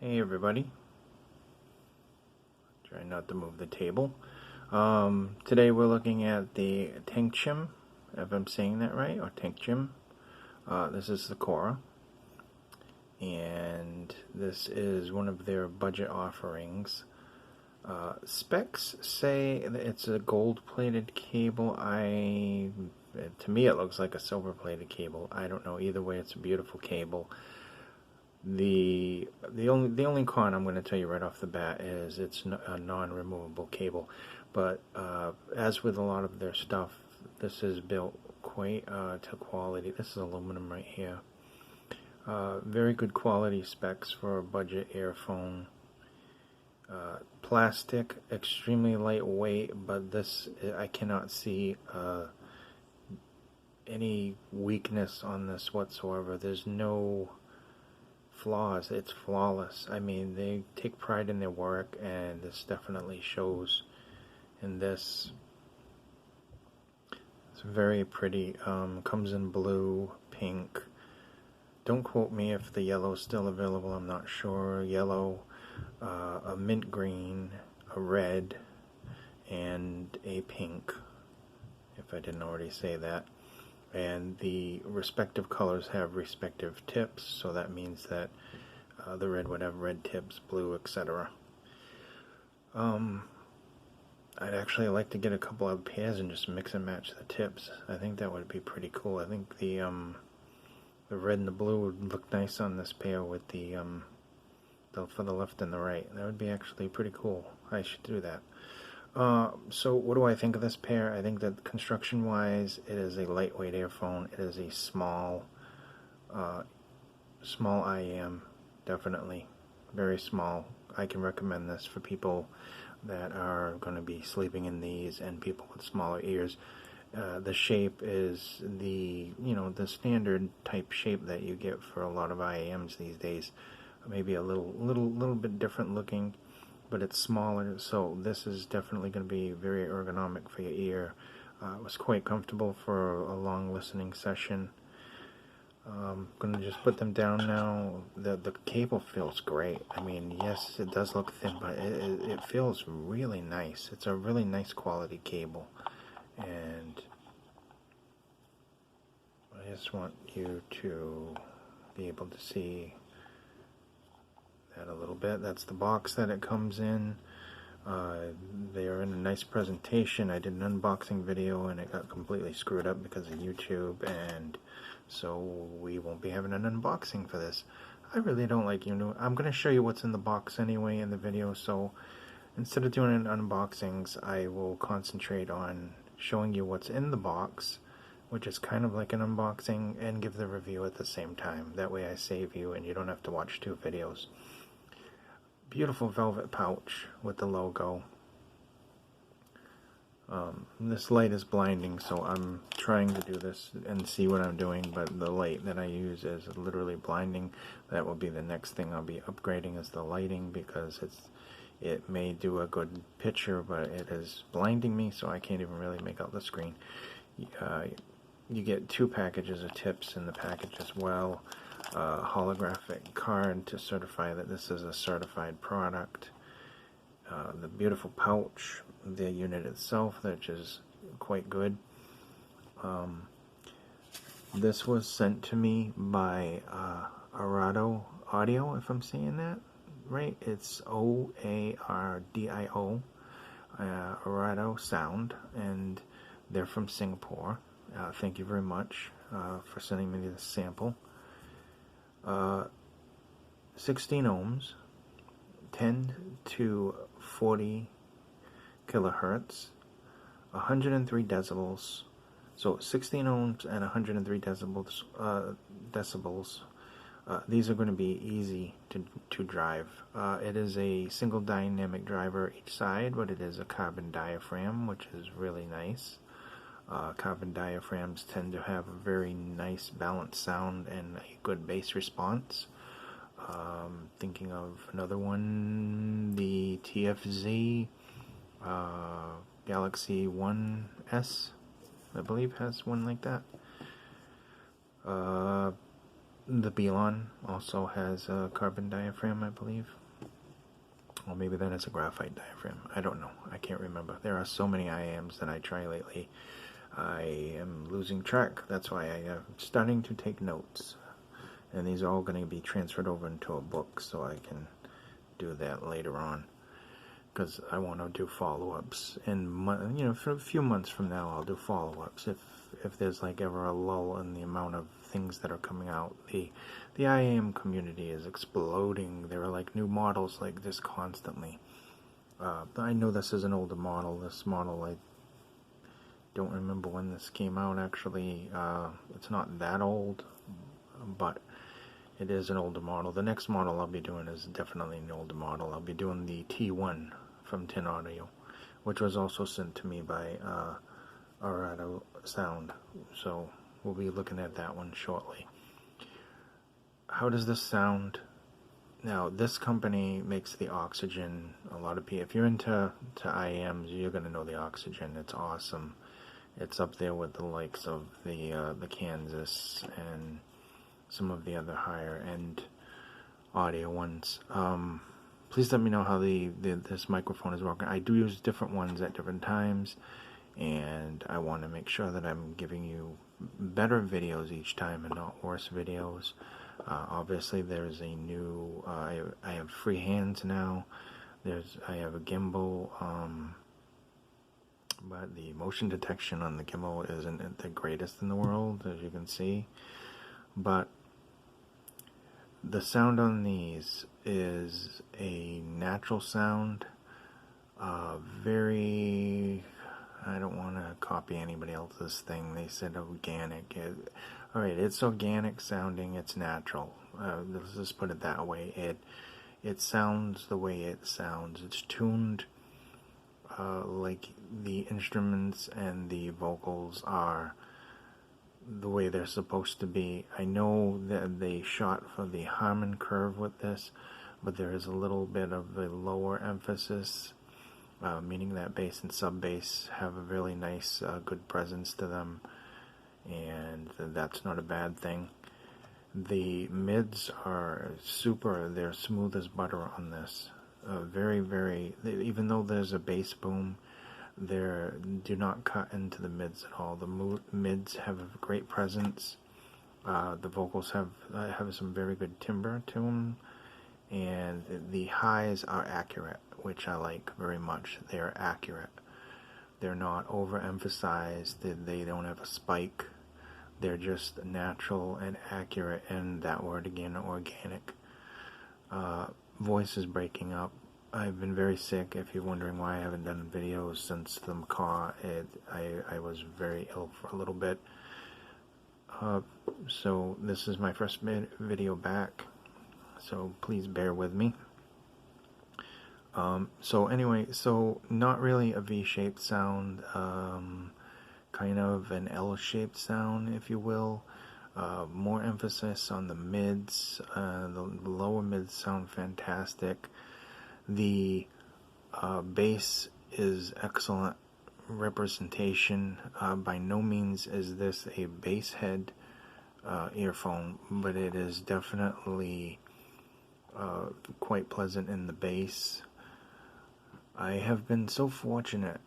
Hey everybody, try not to move the table. Today we're looking at the Tanchjim, if I'm saying that right, or Tanchjim. This is the Cora, and this is one of their budget offerings. Specs say that it's a gold-plated cable. To me it looks like a silver-plated cable. I don't know, either way it's a beautiful cable. The only con I'm going to tell you right off the bat is it's a non-removable cable, but as with a lot of their stuff, this is built quite to quality. This is aluminum right here. Very good quality specs for a budget earphone. Plastic, extremely lightweight, but this, I cannot see any weakness on this whatsoever. There's no flaws. It's flawless. I mean, they take pride in their work, and this definitely shows in this. It's very pretty. Comes in blue, pink. Don't quote me if the yellow's still available. I'm not sure. Yellow, a mint green, a red, and a pink, if I didn't already say that. And the respective colors have respective tips, so that means that the red would have red tips, blue, etc. I'd actually like to get a couple of pairs and just mix and match the tips. I think that would be pretty cool. I think the red and the blue would look nice on this pair with the for the left and the right. That would be actually pretty cool. I should do that. So what do I think of this pair? I think that construction-wise, it is a lightweight earphone. It is a small IM, definitely. Very small. I can recommend this for people that are going to be sleeping in these and people with smaller ears. The shape is the standard type shape that you get for a lot of IAMs these days. Maybe a little bit different looking, but it's smaller, so this is definitely going to be very ergonomic for your ear. It was quite comfortable for a long listening session. I'm going to just put them down now. The cable feels great. I mean, yes, it does look thin, but it feels really nice. It's a really nice quality cable, and I just want you to be able to see that a little bit. That's the box that it comes in. They are in a nice presentation. I did an unboxing video and it got completely screwed up because of YouTube, and so we won't be having an unboxing for this. I really don't like I'm going to show you what's in the box anyway in the video, so instead of doing unboxings, I will concentrate on showing you what's in the box, which is kind of like an unboxing, and give the review at the same time. That way I save you and you don't have to watch two videos. Beautiful velvet pouch with the logo. This light is blinding, so I'm trying to do this and see what I'm doing, but the light that I use is literally blinding. That will be the next thing I'll be upgrading, is the lighting, because it may do a good picture, but it is blinding me, so I can't even really make out the screen. You get 2 packages of tips in the package as well. Holographic card to certify that this is a certified product. The beautiful pouch, the unit itself, which is quite good. This was sent to me by Arado Audio, if I'm saying that right. It's OARDIO, Arado Sound, and they're from Singapore. Thank you very much for sending me this sample. 16 ohms, 10 to 40 kilohertz, 103 decibels. So 16 ohms and 103 decibels. These are going to be easy to drive. It is a single dynamic driver each side, but it is a carbon diaphragm, which is really nice. Carbon diaphragms tend to have a very nice balanced sound and a good bass response. Thinking of another one, the TFZ Galaxy 1S, I believe, has one like that. The Belon also has a carbon diaphragm, I believe. Or maybe that is a graphite diaphragm. I don't know. I can't remember. There are so many IAMs that I try lately. I am losing track. That's why I am starting to take notes. And these are all going to be transferred over into a book, so I can do that later on. Because I want to do follow-ups. And, for a few months from now, I'll do follow-ups. If there's like ever a lull in the amount of things that are coming out. The IAM community is exploding. There are like new models like this constantly. I know this is an older model. This model, I don't remember when this came out actually. It's not that old, but it is an older model. The next model I'll be doing is definitely an older model. I'll be doing the T1 from Tin Audio, which was also sent to me by Arado Sound. So we'll be looking at that one shortly. How does this sound? Now, this company makes the Oxygen. A lot of people, if you're into IAMs, you're going to know the Oxygen. It's awesome. It's up there with the likes of the Kansas and some of the other higher end audio ones. Please let me know how this microphone is working. I do use different ones at different times, and I want to make sure that I'm giving you better videos each time and not worse videos. Obviously, there's a new. I have free hands now. I have a gimbal. But the motion detection on the gimbal isn't the greatest in the world, as you can see. But the sound on these is a natural sound. Very. I don't want to copy anybody else's thing. They said organic. Alright, it's organic sounding. It's natural. Let's just put it that way. It sounds the way it sounds. It's tuned like the instruments and the vocals are the way they're supposed to be. I know that they shot for the Harmon curve with this, but there is a little bit of a lower emphasis, meaning that bass and sub-bass have a really nice, good presence to them, and that's not a bad thing. The mids are super. They're smooth as butter on this. Very, very, even though there's a bass boom, do not cut into the mids at all. The mids have a great presence. The vocals have some very good timbre to them, and the highs are accurate, which I like very much. They are accurate. They're not overemphasized. They don't have a spike. They're just natural and accurate, and that word again, organic. Voice is breaking up. I've been very sick. If you're wondering why I haven't done videos since the macaw, I was very ill for a little bit. So this is my first video back, so please bear with me. So anyway, so not really a V-shaped sound, kind of an L-shaped sound, if you will. More emphasis on the mids. The lower mids sound fantastic. The bass is excellent representation. By no means is this a bass head earphone, but it is definitely quite pleasant in the bass. I have been so fortunate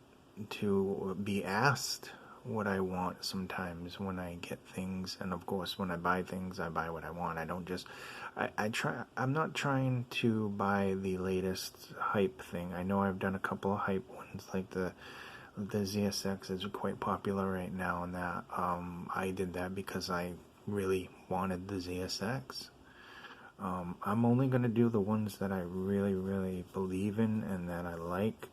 to be asked what I want sometimes when I get things, and of course when I buy things, I buy what I want. I don't just I'm not trying to buy the latest hype thing. I know I've done a couple of hype ones, like the ZSX is quite popular right now, and that I did that because I really wanted the ZSX. I'm only going to do the ones that I really, really believe in and that I like.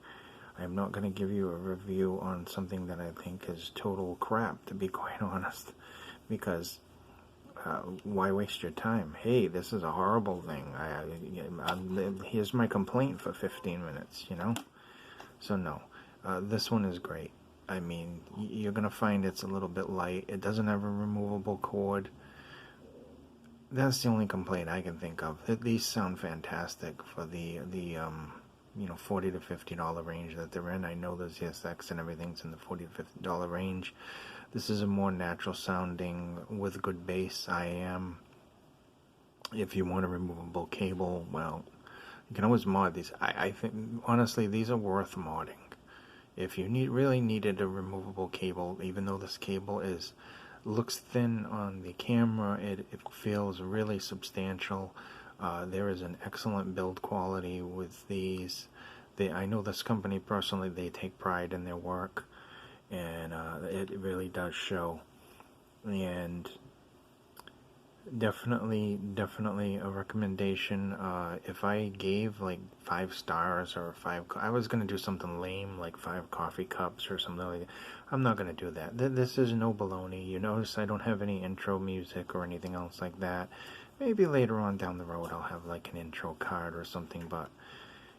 I'm not going to give you a review on something that I think is total crap, to be quite honest, because why waste your time? Hey, this is a horrible thing. Here's my complaint for 15 minutes, you know? So no, this one is great. I mean, you're going to find it's a little bit light. It doesn't have a removable cord. That's the only complaint I can think of. These sound fantastic for the $40 to $50 range that they're in. I know the ZSX and everything's in the $40 to $50 range. This is a more natural sounding with good bass IAM. If you want a removable cable, well, you can always mod these. I think, honestly, these are worth modding. If you really needed a removable cable, even though this cable looks thin on the camera, it feels really substantial. There is an excellent build quality with these. I know this company personally, they take pride in their work, and it really does show. And definitely a recommendation. If I gave like 5 stars or I was gonna do something lame like 5 coffee cups or something like that. I'm not gonna do that. This is no baloney. You notice I don't have any intro music or anything else like that. Maybe later on down the road I'll have like an intro card or something, but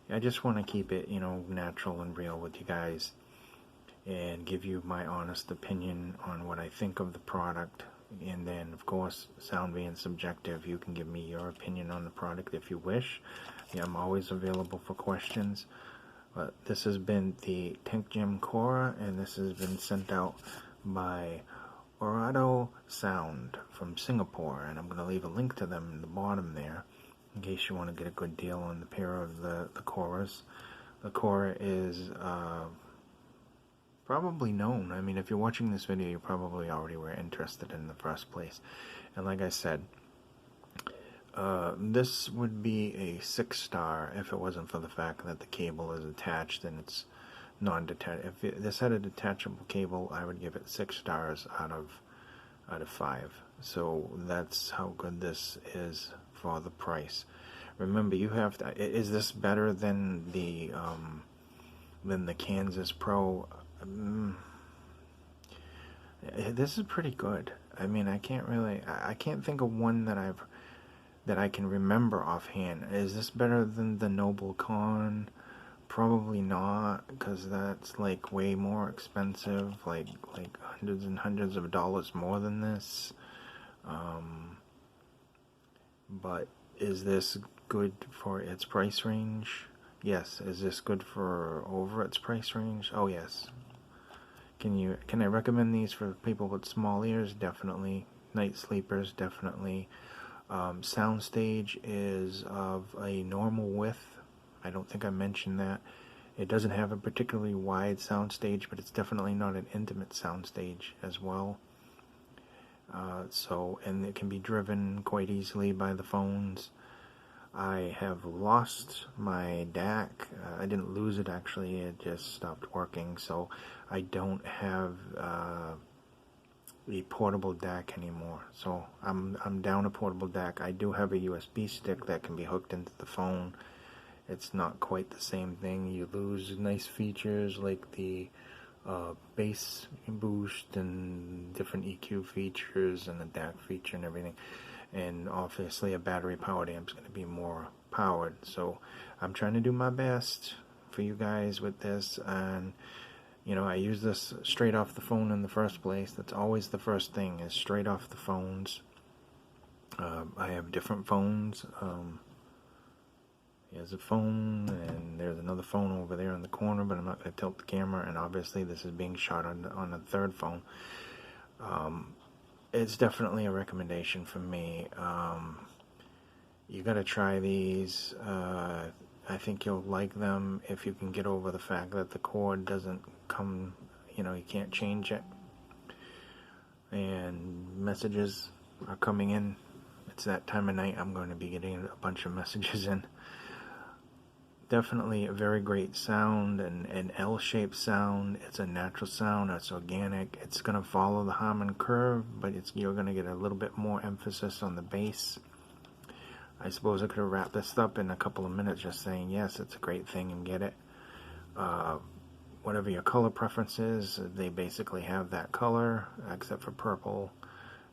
I just want to keep it, natural and real with you guys, and give you my honest opinion on what I think of the product. And then, of course, sound being subjective, you can give me your opinion on the product if you wish. Yeah, I'm always available for questions. But this has been the Tanchjim Cora, and this has been sent out by Orado Sound from Singapore. And I'm going to leave a link to them in the bottom there, in case you want to get a good deal on the pair of the Coras. The Cora is probably known. I mean, if you're watching this video, you probably already were interested in the first place. And like I said, this would be a 6-star if it wasn't for the fact that the cable is attached and it's non-detached. If this had a detachable cable, I would give it 6 stars out of 5. So that's how good this is for the price. Remember, you have to. Is this better than the Kansas Pro? This is pretty good. I mean, I can't think of one that I can remember offhand. Is this better than the Noble Con? Probably not, because that's like way more expensive, like hundreds and hundreds of dollars more than this. But is this good for its price range? Yes. Is this good for over its price range? Oh yes. Can I recommend these for people with small ears? Definitely. Night sleepers, definitely. Soundstage is of a normal width. I don't think I mentioned that. It doesn't have a particularly wide soundstage, but it's definitely not an intimate soundstage as well. And it can be driven quite easily by the phones. I have lost my DAC. I didn't lose it actually, it just stopped working, so I don't have a portable DAC anymore. So I'm down a portable DAC. I do have a USB stick that can be hooked into the phone. It's not quite the same thing. You lose nice features like the bass boost and different EQ features and the DAC feature and everything. And obviously a battery powered amp is going to be more powered. So I'm trying to do my best for you guys with this, and I use this straight off the phone in the first place. That's always the first thing, is straight off the phones. I have different phones. Here's a phone, and there's another phone over there in the corner, but I'm not going to tilt the camera, and obviously this is being shot on a third phone. It's definitely a recommendation from me. You got to try these. I think you'll like them if you can get over the fact that the cord doesn't come, you can't change it. And messages are coming in. It's that time of night. I'm going to be getting a bunch of messages in. Definitely a very great sound, and an L-shaped sound. It's a natural sound. It's organic. It's going to follow the Harman curve, but you're going to get a little bit more emphasis on the bass. I suppose I could have wrapped this up in a couple of minutes just saying, yes, it's a great thing and get it. Whatever your color preference is, they basically have that color, except for purple.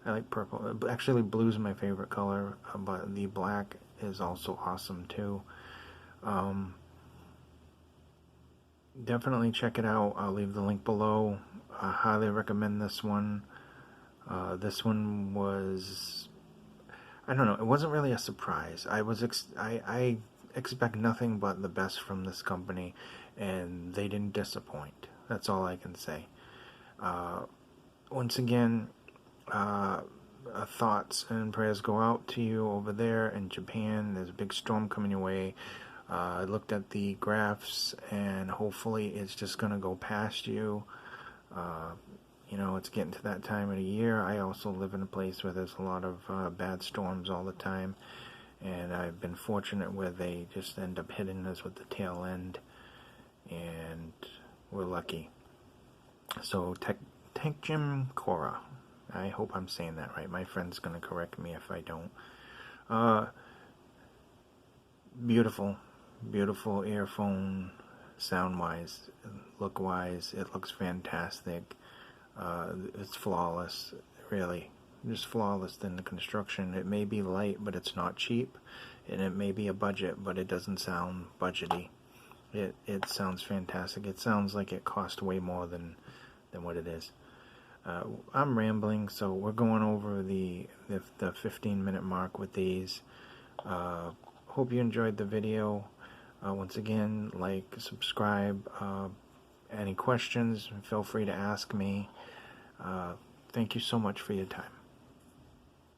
I like purple. Actually, blue's my favorite color, but the black is also awesome too. Definitely check it out. I'll leave the link below. I highly recommend this one. This one was, I don't know, it wasn't really a surprise. I expect nothing but the best from this company, and they didn't disappoint. That's all I can say. Once again, thoughts and prayers go out to you over there in Japan. There's a big storm coming your way. I looked at the graphs, and hopefully it's just going to go past you. You know, it's getting to that time of the year. I also live in a place where there's a lot of bad storms all the time, and I've been fortunate where they just end up hitting us with the tail end, and we're lucky. So, Tanchjim Cora. I hope I'm saying that right. My friend's going to correct me if I don't. Beautiful earphone, sound-wise, look-wise. It looks fantastic. It's flawless, really. Just flawless in the construction. It may be light, but it's not cheap. And it may be a budget, but it doesn't sound budgety. It sounds fantastic. It sounds like it cost way more than what it is. I'm rambling, so we're going over the 15-minute mark with these. Hope you enjoyed the video. Once again, like, subscribe. Any questions, feel free to ask me. Thank you so much for your time.